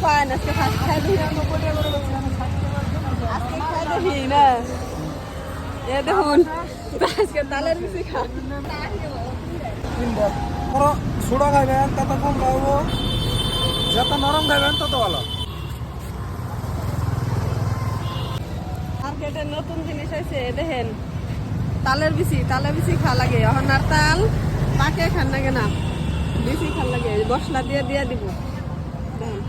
পায় না আজকে ফার্স্ট খাই দিই আজকে খাই দেখি না এ দেখুন আজকে তালের বেশি খা ছোড়া খাইবেন তত কম খাবো যত নরম খাইবেন তত ভালো মার্কেটে নতুন জিনিস আছে দেখেন তালের বেশি খা লাগে এখন আর তাল পাকে খান লাগে না বেশি খান লাগে মশলা দিয়ে দিয়ে দিব দেখেন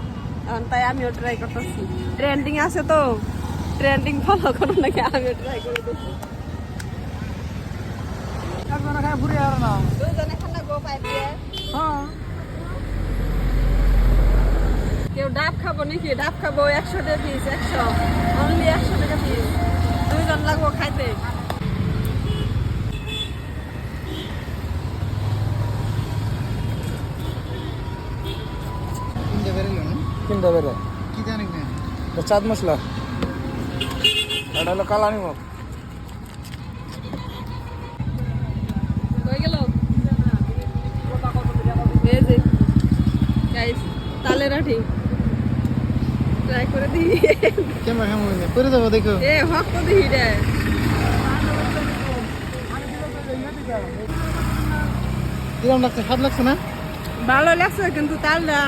এখন তাই আমিও ট্রাই করতেছি ট্রেন্ডিং আছে তো ট্রেন্ডিং ফলো করো নাকি আমিও ট্রাই করে দেখি একজনে খাই ঘুরে আর না দুইজনে খান না গো পাইপ দিয়ে হ্যাঁ কেউ ডাব খাবো নাকি ডাব খাবো 100 টাকা পিস 100 অনলি 100 টাকা পিস দুইজন লাগবো খাইতে কিনতে বেরো কি জানি না চাঁদ মশলা এটা হলো কালানি মুখ হয়ে গেল এই যে গাইস তালের আঠি ট্রাই করে দিই কেমন কেমন করে দেবো দেখো এ হক তো দিই রে কিরম লাগছে স্বাদ লাগছে না ভালো লাগছে কিন্তু তালটা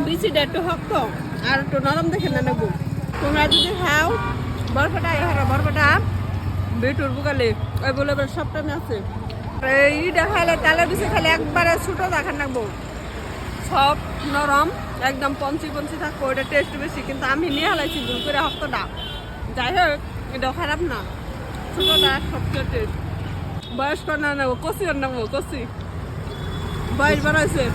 বেশিটা একটু শক্ত আর একটু নরম দেখে না নেবো তোমরা যদি খাও বরফাটা বরফাটা বেটুর বুকালে ওই বলে সব টাইমে আছে এইটা খাইলে তালের বেশি খাইলে একবারে ছোটো দেখান রাখবো সব নরম একদম পঞ্চি পঞ্চি থাকবো ওটা টেস্ট বেশি কিন্তু আমি নিয়ে হালাইছি ভুল করে শক্তটা যাই হোক এটা খারাপ না ছোটোটা সবচেয়ে টেস্ট বয়স্ক না নেবো কষি নেবো কষি বয়স বাড়াইছে